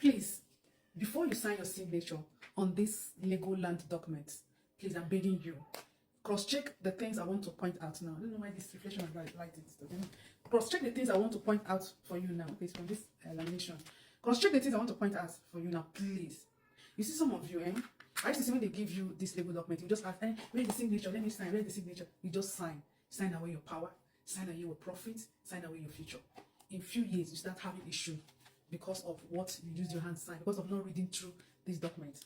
Please, before you sign your signature on this legal land document, please, I'm begging you, cross-check the things I want to point out now. I don't know why this reflection is like it. Cross-check the things I want to point out for you now. Okay, it's from this lamination. Cross-check the things I want to point out for you now, please. You see some of you, I used to see when they give you this legal document, you just ask, where's the signature? Let me sign. Where's the signature? You just sign. Sign away your power. Sign away your profit. Sign away your future. In few years, you start having issue because of what you use your hand to sign, because of not reading through these documents.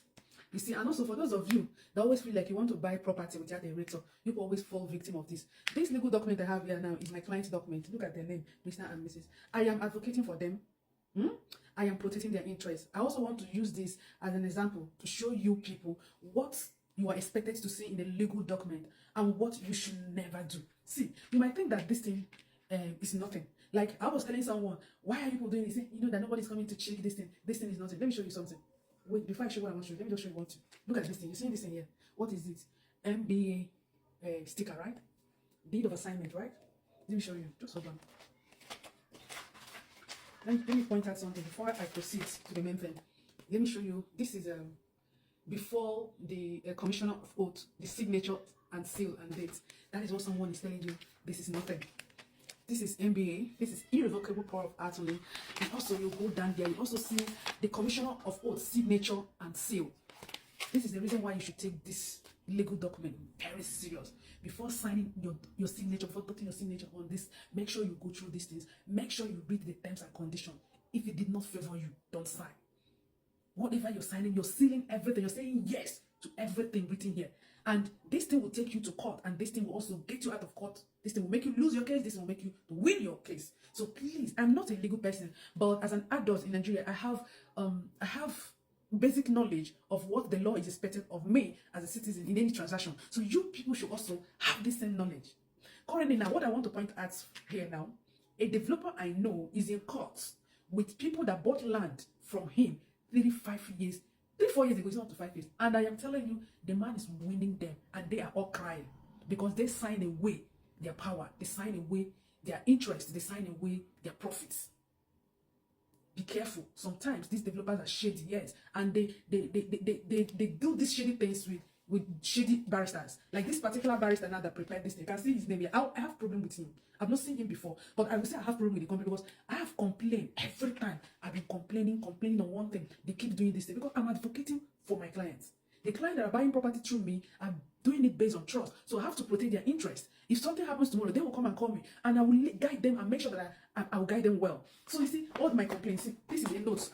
You see, and also for those of you that always feel like you want to buy property without a realtor, you always fall victim of this. This legal document I have here now is my client's document. Look at their name, Mr. and Mrs. I am advocating for them. I am protecting their interests. I also want to use this as an example to show you people what you are expected to see in a legal document and what you should never do. See, you might think that this thing is nothing. Like I was telling someone, why are people doing this? You know that nobody's coming to check this thing. This thing is nothing. Let me show you something. Wait, before I show what I want to show you, let me just show you one thing. Look at this thing. You see this thing here? What is it? MBA sticker, right? Deed of assignment, right? Let me show you. Just hold on. Let me point out something before I proceed to the main thing. Let me show you. This is before the commissioner of oath, the signature and seal and date. That is what someone is telling you. This is nothing. This is MBA. This is irrevocable power of attorney. And also you go down there, you also see the commissioner of oath signature and seal. This is the reason why you should take this legal document very serious. Before signing your signature, before putting your signature on this, make sure you go through these things. Make sure you read the terms and conditions. If it did not favor you, don't sign. Whatever you're signing, you're sealing everything. You're saying yes to everything written here. And this thing will take you to court, and this thing will also get you out of court. This thing will make you lose your case. This will make you win your case. So please, I'm not a legal person, but as an adult in Nigeria, I have basic knowledge of what the law is expected of me as a citizen in any transaction. So you people should also have this same knowledge. Currently now, what I want to point out here now, a developer I know is in court with people that bought land from him 3-4 years ago. It's not to 5 years. And I am telling you, the man is winning them, and they are all crying because they sign away their power, they sign away their interest, they sign away their profits. Be careful. Sometimes these developers are shady, yes, and they do these shady things with shady barristers. Like this particular barrister now that prepared this thing. You can see his name here. I have problem with him. I've not seen him before, but I will say I have problem with the company because I have complained every time. I've been complaining on one thing. They keep doing this thing because I'm advocating for my clients. The clients that are buying property through me are doing it based on trust. So I have to protect their interest. If something happens tomorrow, they will come and call me, and I will guide them and make sure that I will guide them well. So you see, all my complaints. See, this is a note.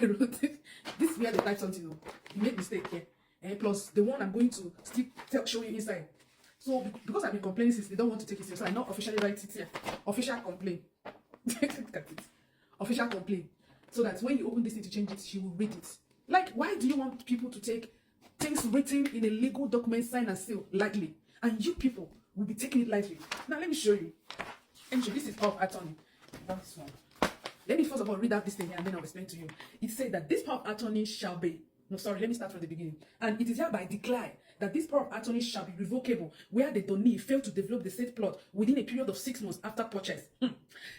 I wrote it. This is where they type something. You made mistake here. And plus the one I'm going to still show you inside. So because I've been complaining since they don't want to take it seriously, I now officially write it here. Official complaint. Look at it. Official complaint. So that when you open this thing to change it, she will read it. Like, why do you want people to take things written in a legal document, sign and seal lightly? And you people will be taking it lightly. Now let me show you. This is power of attorney. That's one. Let me first of all read out this thing here and then I'll explain to you. It said that this power of attorney shall be. No, sorry, let me start from the beginning. And it is hereby declared that this power of attorney shall be revocable where the donee failed to develop the said plot within a period of 6 months after purchase.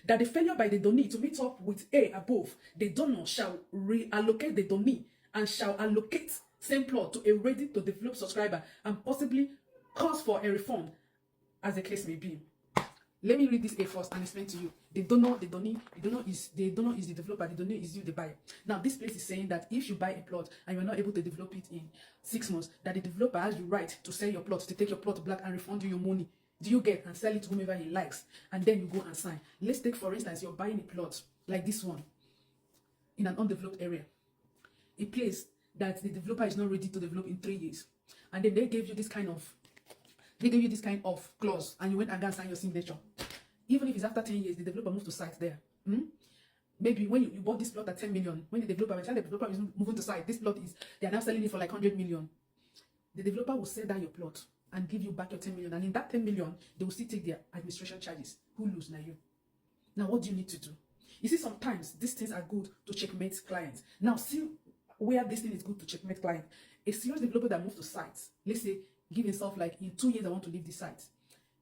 That the failure by the donee to meet up with A above, the donor shall reallocate the donee and shall allocate same plot to a ready to develop subscriber and possibly cause for a refund as the case may be. Let me read this A first and explain to you. The donor is the developer, the donor is you, the buyer. Now, this place is saying that if you buy a plot and you are not able to develop it in 6 months, that the developer has the right to sell your plot, to take your plot back and refund you your money. Do you get? And sell it to whomever he likes. And then you go and sign. Let's take, for instance, you're buying a plot like this one in an undeveloped area. A place that the developer is not ready to develop in 3 years. And then they gave you this kind of clause, and you went and got signed your signature. Even if it's after 10 years, the developer moved to site there. Maybe when you bought this plot at 10 million, when the developer is moving to site, this plot they are now selling it for like 100 million. The developer will sell down your plot and give you back your 10 million. And in that 10 million, they will still take their administration charges. Who lose now? You. Now, what do you need to do? You see, sometimes these things are good to checkmate clients. Now, see where this thing is good to checkmate clients. A serious developer that moves to sites, let's say, give himself like in 2 years I want to leave this site.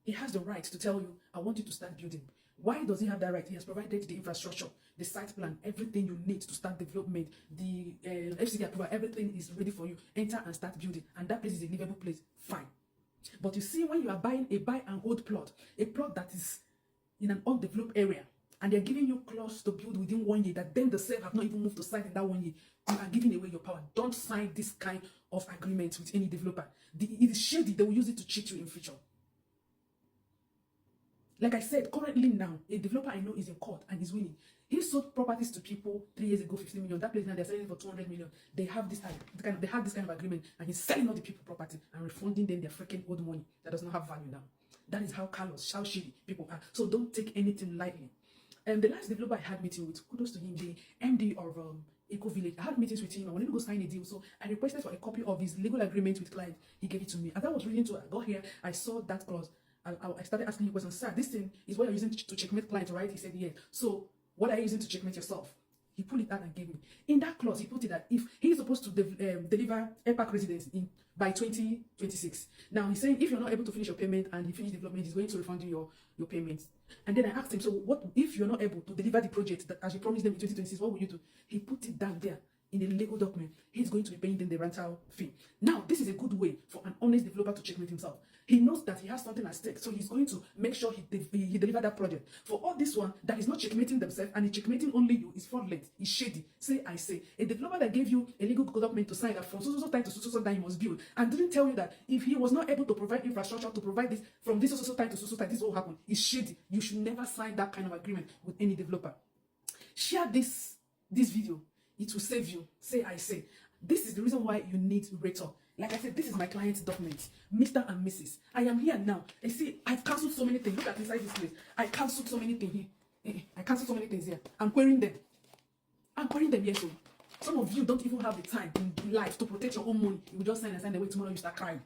He has the right to tell you, I want you to start building. Why does he have that right? He has provided the infrastructure, the site plan, everything you need to start development, the FCD approval, everything is ready for you. Enter and start building, and that place is a livable place. Fine. But you see, when you are buying a buy and hold plot, a plot that is in an undeveloped area, and they're giving you clause to build within 1 year, that then the self have not even moved to site in that 1 year, you are giving away your power. Don't sign this kind of agreement with any developer. It is shady. They will use it to cheat you in future. Like I said, currently now, a developer I know is in court and is winning. He sold properties to people 3 years ago, 15 million. That place now they're selling for 200 million. They have this kind of agreement, and he's selling all the people property and refunding them their freaking old money that does not have value now. That is how callous, how shady people are. So don't take anything lightly. And the last developer I had meeting with, kudos to him, the MD of Eco Village. I had meetings with him. I wanted to go sign a deal, so I requested for a copy of his legal agreement with client. He gave it to me. As I was reading to it, I got here, I saw that clause. I started asking him questions. Sir, this thing is what you're using to checkmate client, right? He said, yes. So what are you using to checkmate yourself? He pulled it out and gave me. In that clause, he put it that if he is supposed to deliver airpark residence by 2026. Now he's saying if you're not able to finish your payment and he finish development, he's going to refund you your payments. And then I asked him, so what if you're not able to deliver the project that as you promised them in 2026, what will you do? He put it down there in a legal document. He's going to be paying them the rental fee. Now, this is a good way for an honest developer to checkmate himself. He knows that he has something at stake, so he's going to make sure he deliver that project. For all this one that is not checkmating themselves and is checkmating only you is fraudulent, is shady. Say I say. A developer that gave you a legal document to sign that from so time to so time he must build, and didn't tell you that if he was not able to provide infrastructure to provide this from this so time to so time, this will happen. Is shady. You should never sign that kind of agreement with any developer. Share this video. It will save you. Say I say. This is the reason why you need Rator. Like I said, this is my client's document, Mr. and Mrs. I am here now. You see, I've cancelled so many things. Look at inside this place. I cancelled so many things here. I cancelled so many things here. I'm querying them. Yes, so some of you don't even have the time in life to protect your own money. You will just sign and sign away tomorrow you start crying.